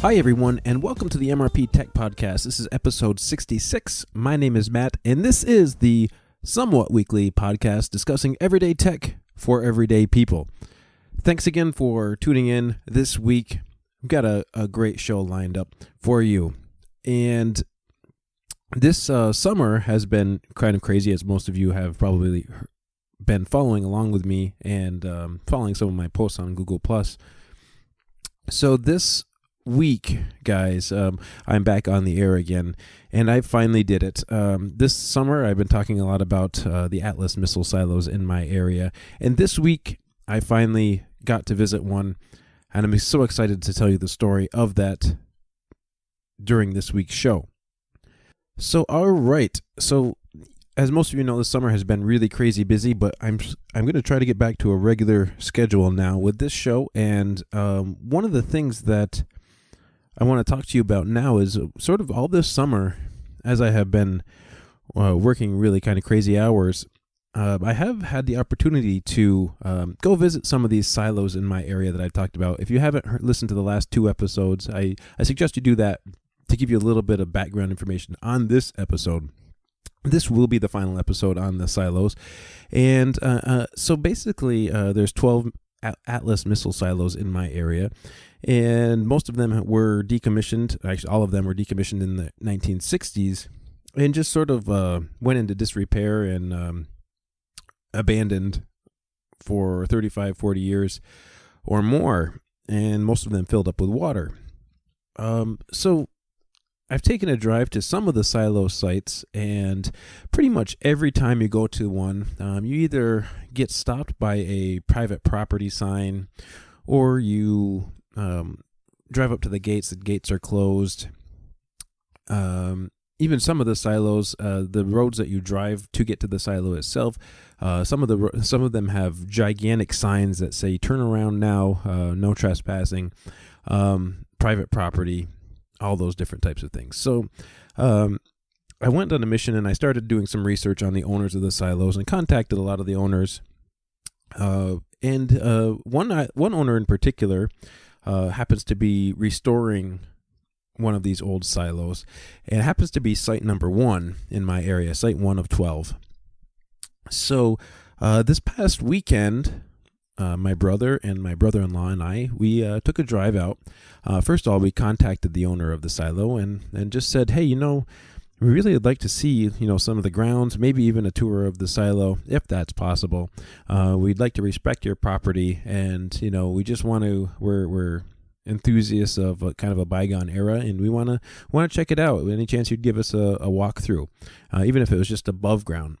Hi, everyone, and welcome to the MrpTech Podcast. This is episode 66. My name is Matt, and this is the somewhat weekly podcast discussing everyday tech for everyday people. Thanks again for tuning in this week. We've got a great show lined up for you. And this summer has been kind of crazy, as most of you have probably been following along with me and following some of my posts on Google+. So this week, guys, I'm back on the air again, and I finally did it. This summer, I've been talking a lot about the Atlas missile silos in my area, and this week, I finally got to visit one, and I'm so excited to tell you the story of that during this week's show. So, all right. So, as most of you know, this summer has been really crazy busy, but I'm going to try to get back to a regular schedule now with this show. And one of the things that I want to talk to you about now is sort of all this summer, as I have been working really kind of crazy hours, I have had the opportunity to go visit some of these silos in my area that I've talked about. If you haven't listened to the last two episodes, I suggest you do that to give you a little bit of background information on this episode. This will be the final episode on the silos. And so basically, there's 12 Atlas missile silos in my area, and most of them were decommissioned. Actually, all of them were decommissioned in the 1960s and just sort of went into disrepair and abandoned for 35, 40 years or more, and most of them filled up with water. So I've taken a drive to some of the silo sites, and pretty much every time you go to one, you either get stopped by a private property sign, or you drive up to the gates are closed. Even some of the silos, the roads that you drive to get to the silo itself, some of them have gigantic signs that say "Turn around now," "No trespassing," private property, all those different types of things. So I went on a mission, and I started doing some research on the owners of the silos and contacted a lot of the owners. And one owner in particular happens to be restoring one of these old silos, and it happens to be site number 1 in my area, site 1 of 12. So this past weekend, my brother and my brother-in-law and we took a drive out. First of all, we contacted the owner of the silo and just said, hey, we really would like to see, some of the grounds, maybe even a tour of the silo, if that's possible. We'd like to respect your property, and, we just want to, we're enthusiasts of kind of a bygone era, and we want to check it out. Any chance you'd give us a walk through, even if it was just above ground?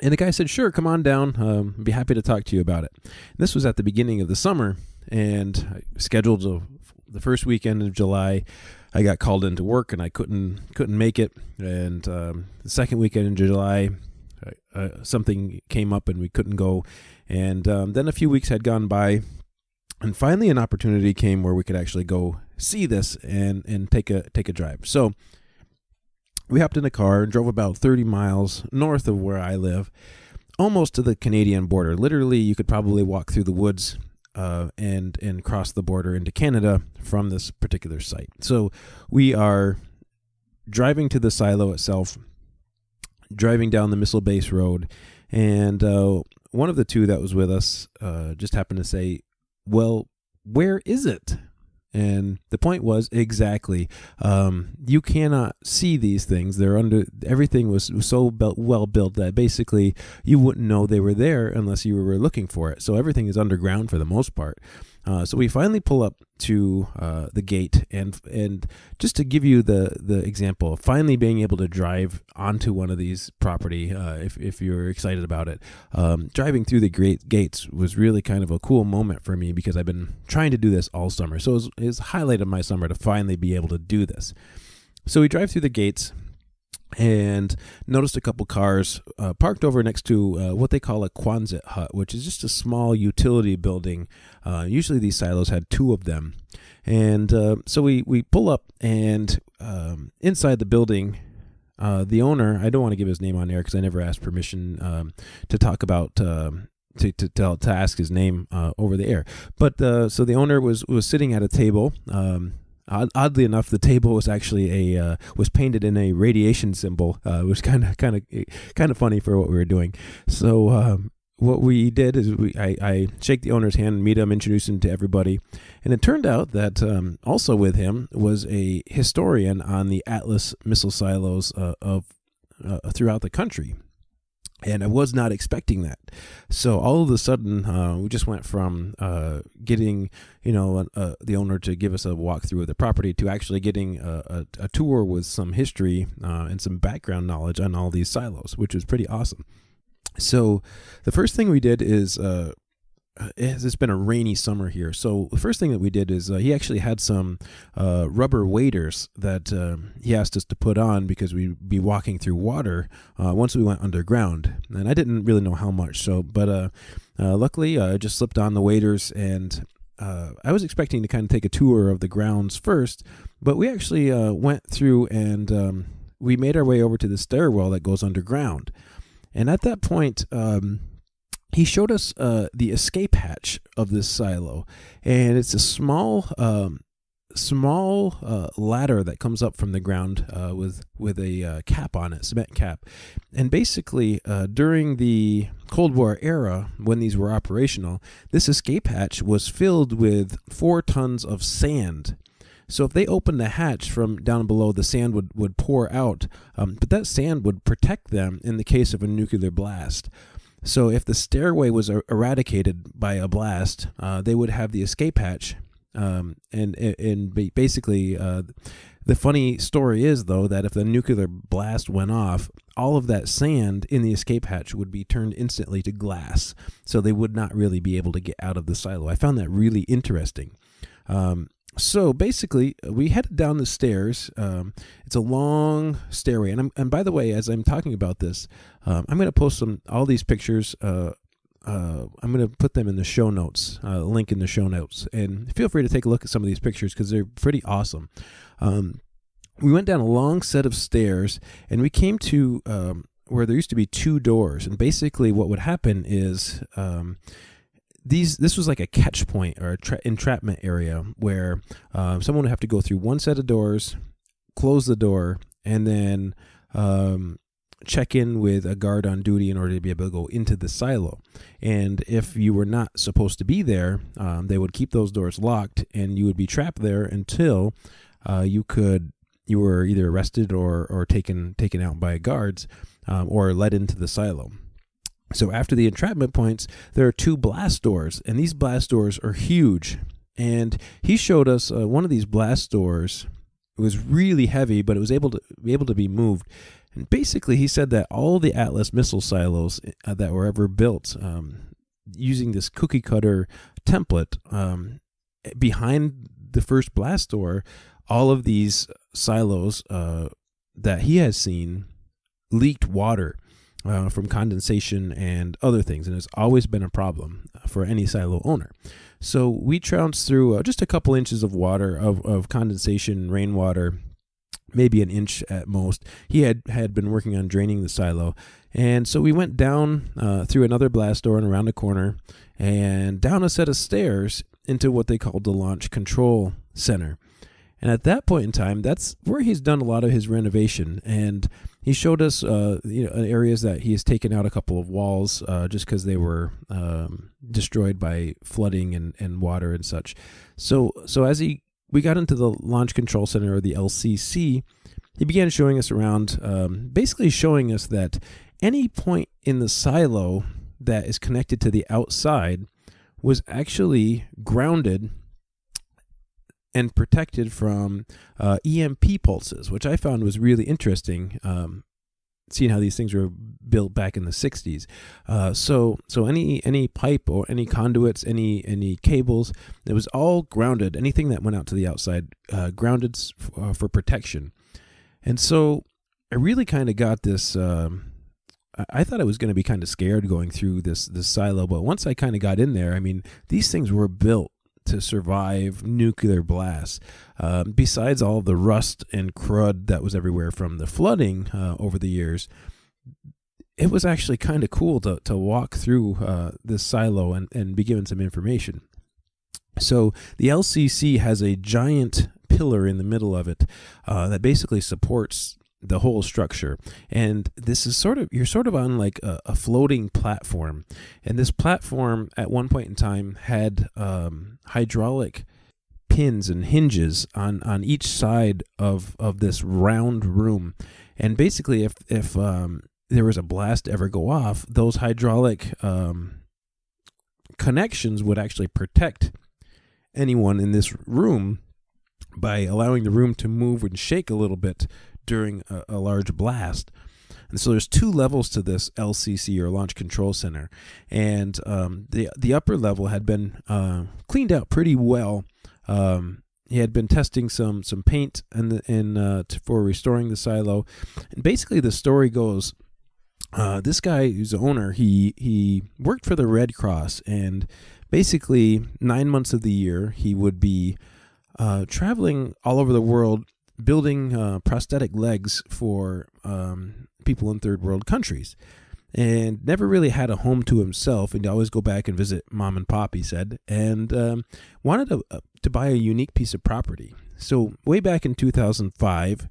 And the guy said, sure, come on down. I'd be happy to talk to you about it. This was at the beginning of the summer, and I scheduled the first weekend of July. I got called into work, and I couldn't make it. And the second weekend in July, something came up, and we couldn't go. And then a few weeks had gone by, and finally an opportunity came where we could actually go see this and take a drive. So we hopped in a car and drove about 30 miles north of where I live, almost to the Canadian border. Literally, you could probably walk through the woods and cross the border into Canada from this particular site. So we are driving to the silo itself, driving down the Missile Base Road, and one of the two that was with us just happened to say, well, where is it? And the point was, exactly, you cannot see these things. Everything was so well built that basically you wouldn't know they were there unless you were looking for it. So everything is underground for the most part. So we finally pull up to the gate, and just to give you the example of finally being able to drive onto one of these property, if you're excited about it, driving through the great gates was really kind of a cool moment for me, because I've been trying to do this all summer. So it was highlight of my summer to finally be able to do this. So we drive through the gates and noticed a couple cars parked over next to what they call a Quonset hut, which is just a small utility building. Usually these silos had 2 of them. And so we pull up, and inside the building, the owner, I don't want to give his name on air because I never asked permission to talk about to ask his name over the air. But so the owner was sitting at a table Oddly enough, the table was actually was painted in a radiation symbol. It was kind of funny for what we were doing. So what we did is I shake the owner's hand, meet him, introduce him to everybody, and it turned out that also with him was a historian on the Atlas missile silos of throughout the country. And I was not expecting that. So all of a sudden, we just went from getting, the owner to give us a walkthrough of the property to actually getting a tour with some history and some background knowledge on all these silos, which was pretty awesome. So the first thing we did is it's been a rainy summer here. So the first thing that we did is he actually had some rubber waders that he asked us to put on because we'd be walking through water once we went underground. And I didn't really know how much. But luckily I just slipped on the waders, and I was expecting to kind of take a tour of the grounds first, but we actually went through and we made our way over to the stairwell that goes underground. And at that point, he showed us the escape hatch of this silo, and it's a small ladder that comes up from the ground with a cap on it, cement cap. And basically, during the Cold War era, when these were operational, this escape hatch was filled with 4 tons of sand. So if they opened the hatch from down below, the sand would pour out, but that sand would protect them in the case of a nuclear blast. So if the stairway was eradicated by a blast, they would have the escape hatch. And basically, the funny story is, though, that if the nuclear blast went off, all of that sand in the escape hatch would be turned instantly to glass. So they would not really be able to get out of the silo. I found that really interesting. So basically, we headed down the stairs. It's a long stairway, and by the way, as I'm talking about this, I'm going to post all these pictures. I'm going to put them in the show notes, link in the show notes, and feel free to take a look at some of these pictures because they're pretty awesome. We went down a long set of stairs, and we came to where there used to be 2 doors, and basically what would happen is this was like a catch point or entrapment area where someone would have to go through one set of doors, close the door, and then check in with a guard on duty in order to be able to go into the silo. And if you were not supposed to be there, they would keep those doors locked, and you would be trapped there until you were either arrested or taken out by guards or led into the silo. So after the entrapment points, there are 2 blast doors, and these blast doors are huge. And he showed us one of these blast doors. It was really heavy, but it was able to be moved. And basically, he said that all the Atlas missile silos that were ever built using this cookie cutter template, behind the first blast door, all of these silos that he has seen leaked water from condensation and other things, and it's always been a problem for any silo owner. So we trounced through just a couple inches of water of condensation, rainwater, maybe an inch at most. He had been working on draining the silo, and so we went down through another blast door and around a corner and down a set of stairs into what they called the Launch Control Center. And at that point in time, that's where he's done a lot of his renovation. And he showed us, areas that he has taken out a couple of walls just because they were destroyed by flooding and water and such. So as we got into the Launch Control Center, or the LCC, he began showing us around, basically showing us that any point in the silo that is connected to the outside was actually grounded and protected from EMP pulses, which I found was really interesting, seeing how these things were built back in the 60s. So any pipe or any conduits, any cables, it was all grounded. Anything that went out to the outside, grounded for protection. And so I really kind of got this. I thought I was going to be kind of scared going through this silo, but once I kind of got in there, I mean, these things were built to survive nuclear blasts. Besides all the rust and crud that was everywhere from the flooding over the years, it was actually kind of cool to walk through this silo and be given some information. So the LCC has a giant pillar in the middle of it that basically supports the whole structure. And this is you're sort of on like a floating platform. And this platform at one point in time had hydraulic pins and hinges on each side of this round room. And basically if there was a blast to ever go off, those hydraulic connections would actually protect anyone in this room by allowing the room to move and shake a little bit during a large blast. And so there's 2 levels to this LCC, or Launch Control Center. And the upper level had been cleaned out pretty well. He had been testing some paint for restoring the silo. And basically the story goes, this guy who's the owner, he worked for the Red Cross, and basically 9 months of the year he would be traveling all over the world building prosthetic legs for people in third world countries, and never really had a home to himself, and always go back and visit mom and pop, he said, and wanted to buy a unique piece of property. So way back in 2005,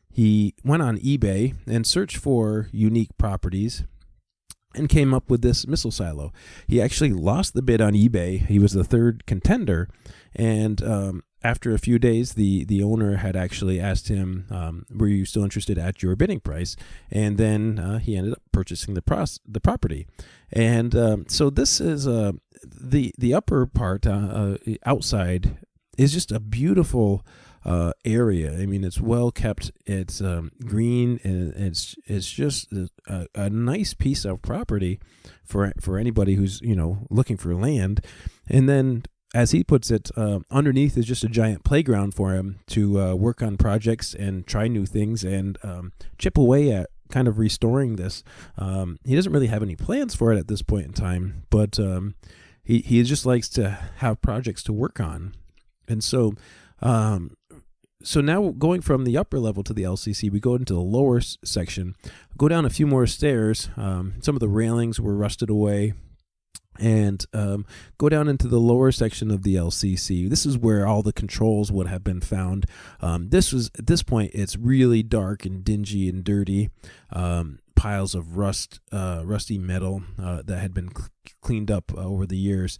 he went on eBay and searched for unique properties and came up with this missile silo. He actually lost the bid on eBay. He was the third contender, and after a few days, the owner had actually asked him, were you still interested at your bidding price? And then he ended up purchasing the property. And so this is the upper part outside is just a beautiful area. I mean, it's well kept. It's green, and it's just a nice piece of property for anybody who's looking for land. And then, as he puts it, underneath is just a giant playground for him to work on projects and try new things and chip away at kind of restoring this. He doesn't really have any plans for it at this point in time, but he just likes to have projects to work on. And so now going from the upper level to the LCC, we go into the lower section, go down a few more stairs. Some of the railings were rusted away. And go down into the lower section of the LCC. This is where all the controls would have been found. At this point, it's really dark and dingy and dirty. Piles of rusty metal that had been cleaned up over the years.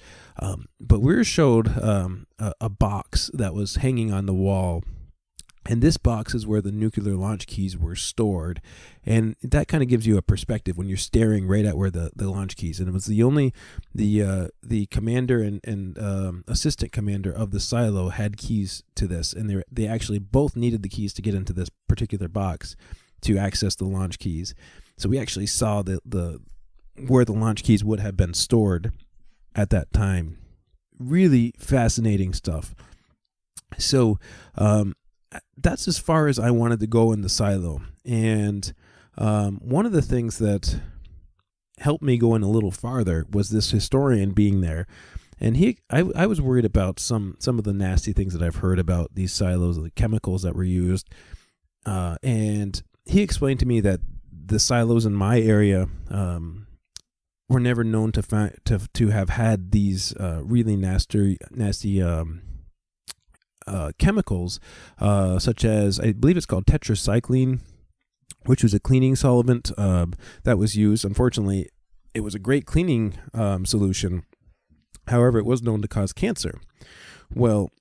But we were showed a box that was hanging on the wall. And this box is where the nuclear launch keys were stored. And that kind of gives you a perspective when you're staring right at where the launch keys. And it was the commander and assistant commander of the silo had keys to this. And they actually both needed the keys to get into this particular box to access the launch keys. So we actually saw where the launch keys would have been stored at that time. Really fascinating stuff. So, that's as far as I wanted to go in the silo. And one of the things that helped me go in a little farther was this historian being there. And I was worried about some of the nasty things that I've heard about these silos, the chemicals that were used. And he explained to me that the silos in my area were never known to have had these really nasty chemicals, such as, I believe it's called tetracycline, which was a cleaning solvent that was used. Unfortunately, it was a great cleaning solution. However, it was known to cause cancer. Well,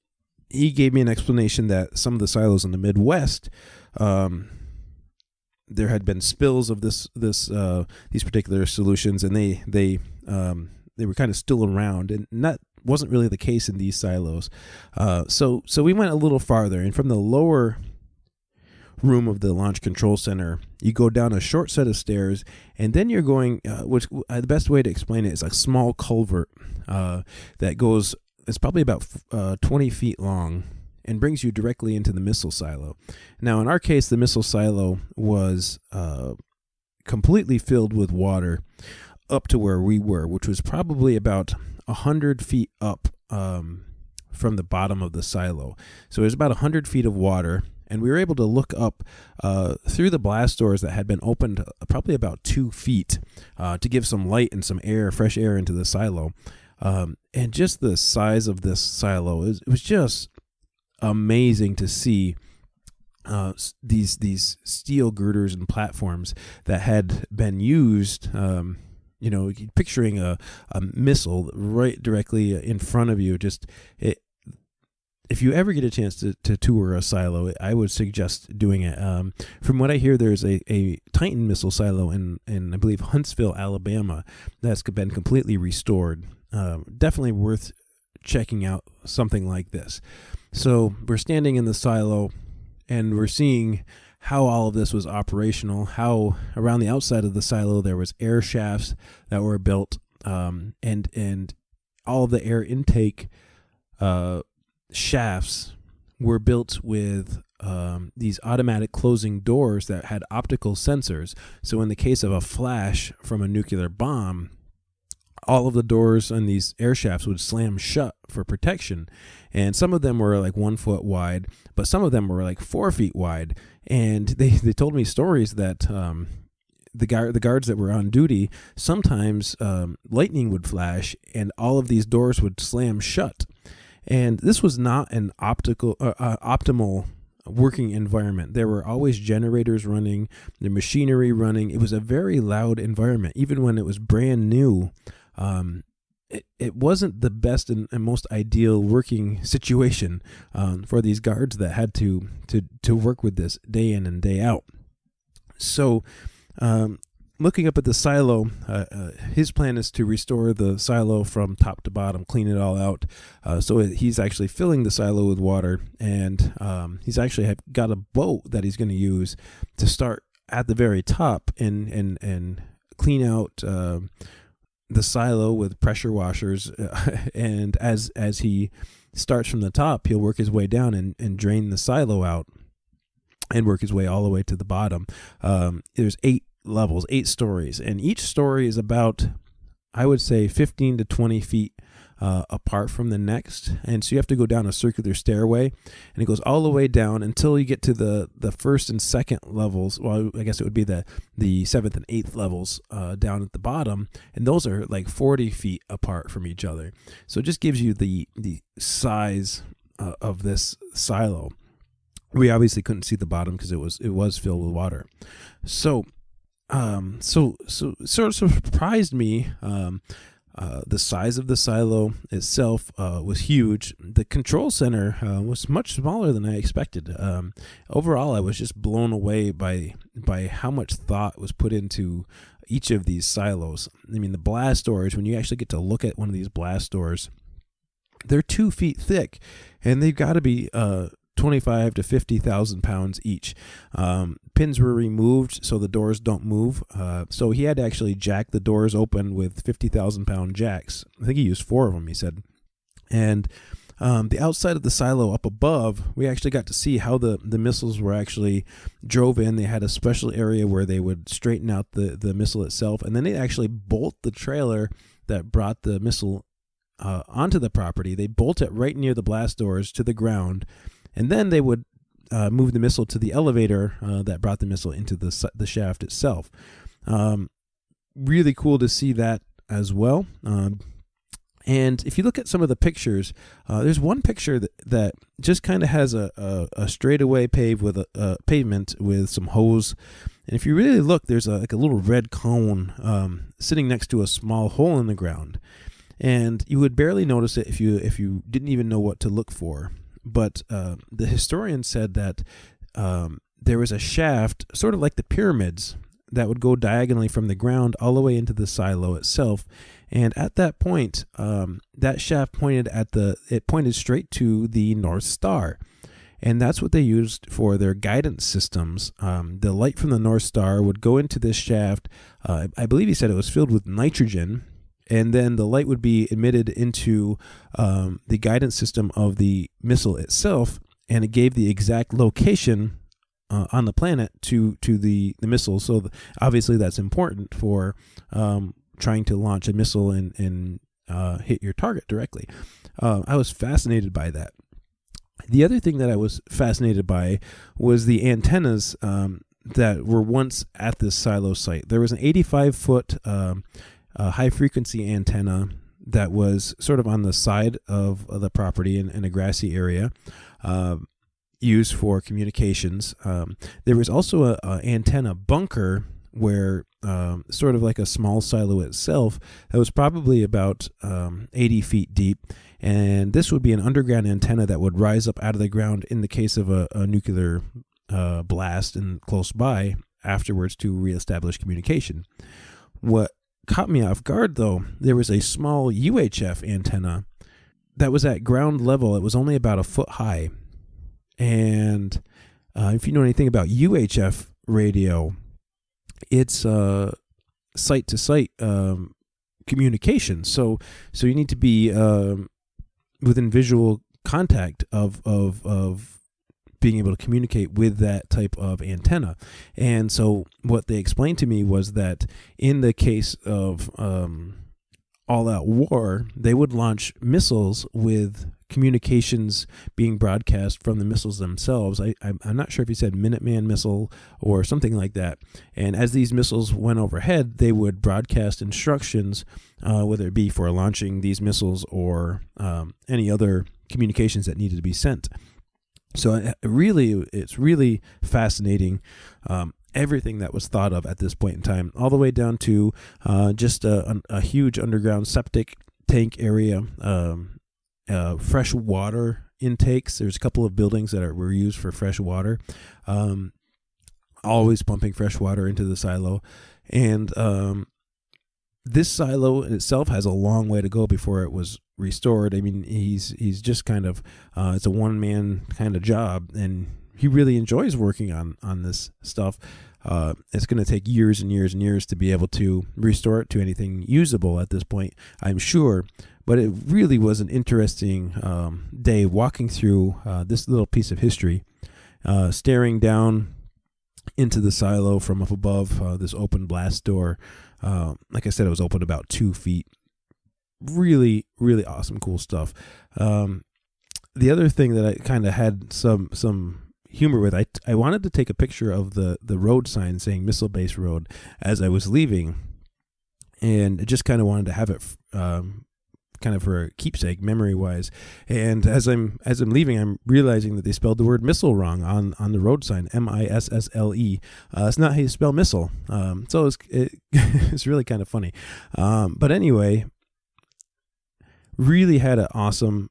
he gave me an explanation that some of the silos in the Midwest, there had been spills of these particular solutions, and they were kind of still around, and that wasn't really the case in these silos. So we went a little farther, and from the lower room of the Launch Control Center, you go down a short set of stairs, and then you're going, the best way to explain it is a small culvert that goes, it's probably about 20 feet long, and brings you directly into the missile silo. Now, in our case, the missile silo was completely filled with water up to where we were, which was probably about 100 feet up from the bottom of the silo. So there's about 100 feet of water, and we were able to look up through the blast doors that had been opened probably about 2 feet to give some light and some air, fresh air into the silo. And just the size of this silo, it was just amazing to see these steel girders and platforms that had been used. Picturing a missile right directly in front of you. If you ever get a chance to tour a silo, I would suggest doing it. From what I hear, there's a Titan missile silo in I believe Huntsville, Alabama, that's been completely restored. Definitely worth checking out something like this. So we're standing in the silo, and we're seeing how all of this was operational, how around the outside of the silo there was air shafts that were built, and all of the air intake shafts were built with these automatic closing doors that had optical sensors. So in the case of a flash from a nuclear bomb, all of the doors on these air shafts would slam shut for protection. And some of them were like 1 foot wide, but some of them were like 4 feet wide. And they told me stories that the guards that were on duty, sometimes lightning would flash and all of these doors would slam shut. And this was not an optimal working environment. There were always generators running, the machinery running. It was a very loud environment. Even when it was brand new, it wasn't the best and most ideal working situation for these guards that had to work with this day in and day out. So looking up at the silo, his plan is to restore the silo from top to bottom, clean it all out. So he's actually filling the silo with water, and he's actually got a boat that he's going to use to start at the very top and clean out the silo with pressure washers. And as he starts from the top, he'll work his way down and drain the silo out and work his way all the way to the bottom. There's 8 levels, 8 stories, and each story is about, I would say, 15 to 20 feet apart from the next. And so you have to go down a circular stairway, and it goes all the way down until you get to the first and second levels. Well, I guess it would be the 7th and 8th levels down at the bottom, and those are like 40 feet apart from each other. So it just gives you the size of this silo. We obviously couldn't see the bottom because it was filled with water. So sort of surprised me. The size of the silo itself was huge. The control center was much smaller than I expected. Overall, I was just blown away by how much thought was put into each of these silos. I mean, the blast doors, when you actually get to look at one of these blast doors, they're 2 feet thick, and they've got to be 25 to 50,000 pounds each. Pins were removed so the doors don't move. So he had to actually jack the doors open with 50,000 pound jacks. I think he used 4 of them, he said. And the outside of the silo up above, we actually got to see how the missiles were actually drove in. They had a special area where they would straighten out the missile itself, and then they actually bolt the trailer that brought the missile onto the property. They bolt it right near the blast doors to the ground, and then they would move the missile to the elevator that brought the missile into the shaft itself. Really cool to see that as well. And if you look at some of the pictures, there's one picture that just kind of has a straightaway pavement with some hose. And if you really look, there's like a little red cone sitting next to a small hole in the ground. And you would barely notice it if you didn't even know what to look for. But the historian said that there was a shaft, sort of like the pyramids, that would go diagonally from the ground all the way into the silo itself. And at that point, that shaft pointed straight to the North Star. And that's what they used for their guidance systems. The light from the North Star would go into this shaft. I believe he said it was filled with nitrogen. And then the light would be emitted into the guidance system of the missile itself, and it gave the exact location on the planet to the missile. So obviously that's important for trying to launch a missile and hit your target directly. I was fascinated by that. The other thing that I was fascinated by was the antennas that were once at this silo site. There was an 85-foot high-frequency antenna that was sort of on the side of the property in a grassy area. used for communications. There was also a antenna bunker where sort of like a small silo itself that was probably about 80 feet deep. And this would be an underground antenna that would rise up out of the ground in the case of a nuclear blast and close by afterwards to reestablish communication. What caught me off guard, though, there was a small UHF antenna that was at ground level. It was only about a foot high. And if you know anything about UHF radio, it's site-to-site communication. So you need to be within visual contact of being able to communicate with that type of antenna. And so what they explained to me was that in the case of all-out war, they would launch missiles with communications being broadcast from the missiles themselves. I'm not sure if he said Minuteman missile or something like that. And as these missiles went overhead, they would broadcast instructions, whether it be for launching these missiles or any other communications that needed to be sent. So it's really fascinating. Everything that was thought of at this point in time, all the way down to just a huge underground septic tank area, fresh water intakes. There's a couple of buildings that were used for fresh water, always pumping fresh water into the silo. And this silo in itself has a long way to go before it was restored. I mean, he's just kind of, it's a one-man kind of job, and he really enjoys working on this stuff. It's going to take years and years and years to be able to restore it to anything usable at this point, I'm sure. But it really was an interesting day walking through this little piece of history, staring down into the silo from up above, this open blast door. Like I said, it was open about 2 feet. Really, really awesome, cool stuff. The other thing that I kind of had some humor with, I wanted to take a picture of the road sign saying Missile Base Road as I was leaving, and I just kind of wanted to have it kind of for a keepsake, memory wise. And as I'm leaving, I'm realizing that they spelled the word missile wrong on the road sign, MISSLE. It's not how you spell missile. So it's really kind of funny. But anyway, really had an awesome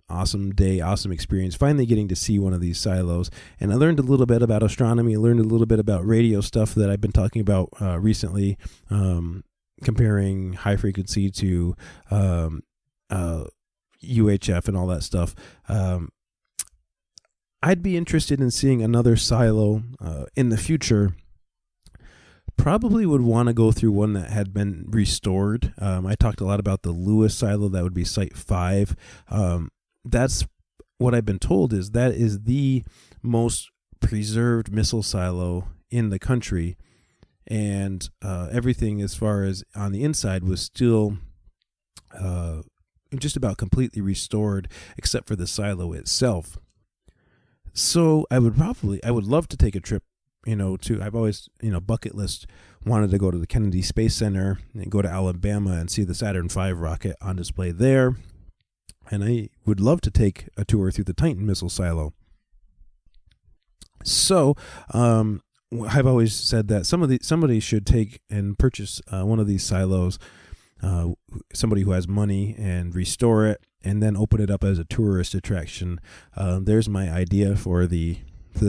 day, awesome experience, finally getting to see one of these silos. And I learned a little bit about astronomy, learned a little bit about radio stuff that I've been talking about recently, comparing high frequency to UHF and all that stuff. I'd be interested in seeing another silo in the future. Probably would want to go through one that had been restored. I talked a lot about the Lewis silo. That would be Site 5. That's what I've been told is that is the most preserved missile silo in the country. And everything as far as on the inside was still just about completely restored except for the silo itself. So I would love to take a trip, I've always, bucket list wanted to go to the Kennedy Space Center and go to Alabama and see the Saturn V rocket on display there. And I would love to take a tour through the Titan missile silo. So, I've always said that somebody should take and purchase one of these silos, somebody who has money, and restore it and then open it up as a tourist attraction. There's my idea for the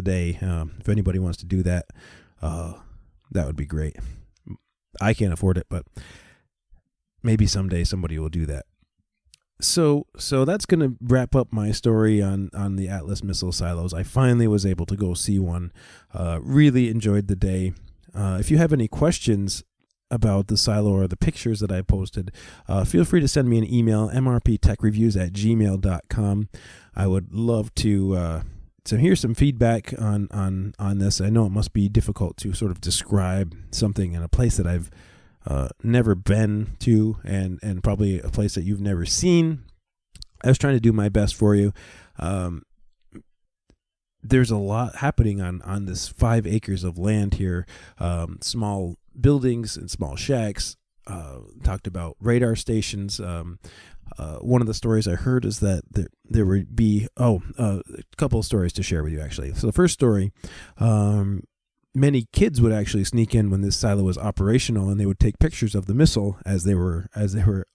day. If anybody wants to do that, that would be great. I can't afford it, but maybe someday somebody will do that. So that's going to wrap up my story on the Atlas missile silos. I finally was able to go see one. Really enjoyed the day. If you have any questions about the silo or the pictures that I posted, feel free to send me an email, mrptechreviews@gmail.com. I would love to hear some feedback on this. I know it must be difficult to sort of describe something in a place that I've never been to, and probably a place that you've never seen. I was trying to do my best for you. There's a lot happening on this 5 acres of land here. Small buildings and small shacks. Talked about radar stations, one of the stories I heard is that there would be a couple of stories to share with you, actually. So the first story, many kids would actually sneak in when this silo was operational, and they would take pictures of the missile as they were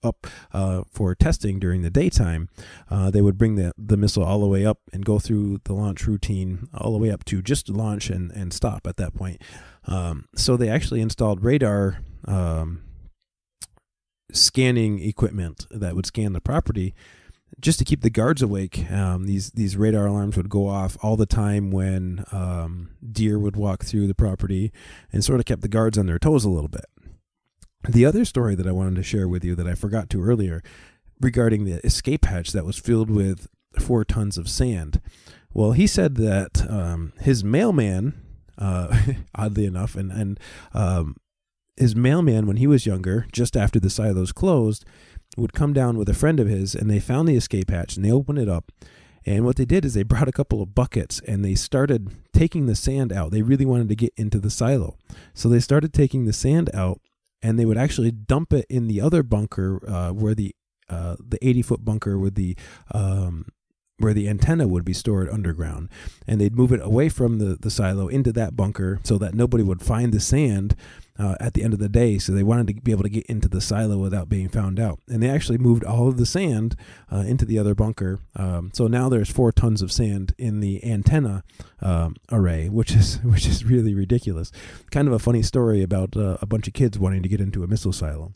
up for testing during the daytime. They would bring the missile all the way up and go through the launch routine all the way up to just launch and stop at that point. So they actually installed radar scanning equipment that would scan the property just to keep the guards awake. These radar alarms would go off all the time when deer would walk through the property, and sort of kept the guards on their toes a little bit. The other story that I wanted to share with you that I forgot to earlier, regarding the escape hatch that was filled with 4 tons of sand. Well, he said that his mailman, oddly enough, and his mailman, when he was younger, just after the silos closed, would come down with a friend of his, and they found the escape hatch, and they opened it up. And what they did is they brought a couple of buckets, and they started taking the sand out. They really wanted to get into the silo. So they started taking the sand out, and they would actually dump it in the other bunker where the 80-foot bunker with where the antenna would be stored underground. And they'd move it away from the silo into that bunker so that nobody would find the sand at the end of the day. So they wanted to be able to get into the silo without being found out. And they actually moved all of the sand into the other bunker. So now there's 4 tons of sand in the antenna array, which is really ridiculous. Kind of a funny story about a bunch of kids wanting to get into a missile silo.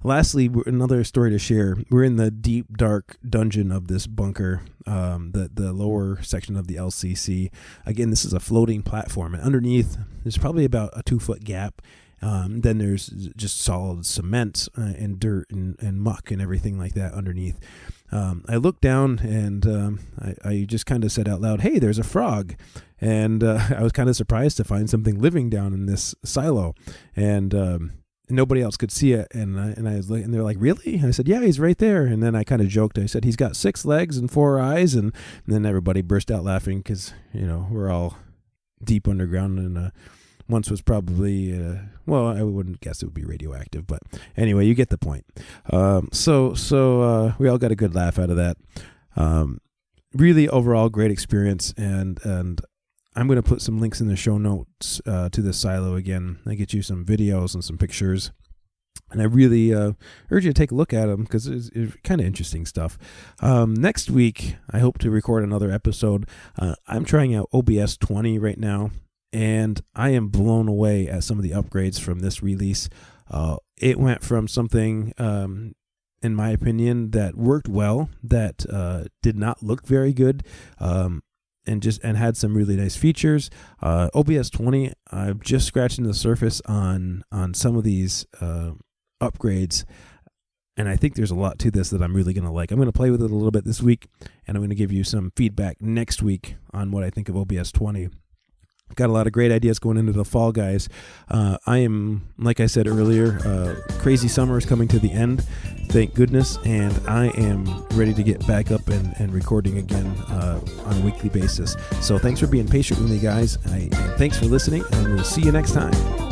Lastly, another story to share. We're in the deep, dark dungeon of this bunker, the lower section of the LCC. Again, this is a floating platform, and underneath there's probably about a 2-foot gap. Then there's just solid cement and dirt and muck and everything like that underneath. I looked down, and I just kind of said out loud, "Hey, there's a frog." And I was kind of surprised to find something living down in this silo. And nobody else could see it, and I was like, and they're like, "Really?" And I said, "Yeah, he's right there." And then I kind of joked. I said, "He's got 6 legs and 4 eyes," and then everybody burst out laughing because we're all deep underground, and once was probably well, I wouldn't guess it would be radioactive, but anyway, you get the point. So we all got a good laugh out of that. Really, overall, great experience, and I'm going to put some links in the show notes to this silo again. I get you some videos and some pictures. And I really urge you to take a look at them because it's kind of interesting stuff. Next week, I hope to record another episode. I'm trying out OBS 20 right now, and I am blown away at some of the upgrades from this release. It went from something, in my opinion, that worked well, that did not look very good, and had some really nice features. OBS 20, I'm just scratching the surface on some of these upgrades, and I think there's a lot to this that I'm really going to like. I'm going to play with it a little bit this week, and I'm going to give you some feedback next week on what I think of OBS 20. Got a lot of great ideas going into the fall, guys. I am, like I said earlier, crazy summer is coming to the end, thank goodness, and I am ready to get back up and recording again on a weekly basis. So thanks for being patient with me, guys. Thanks for listening, and we'll see you next time.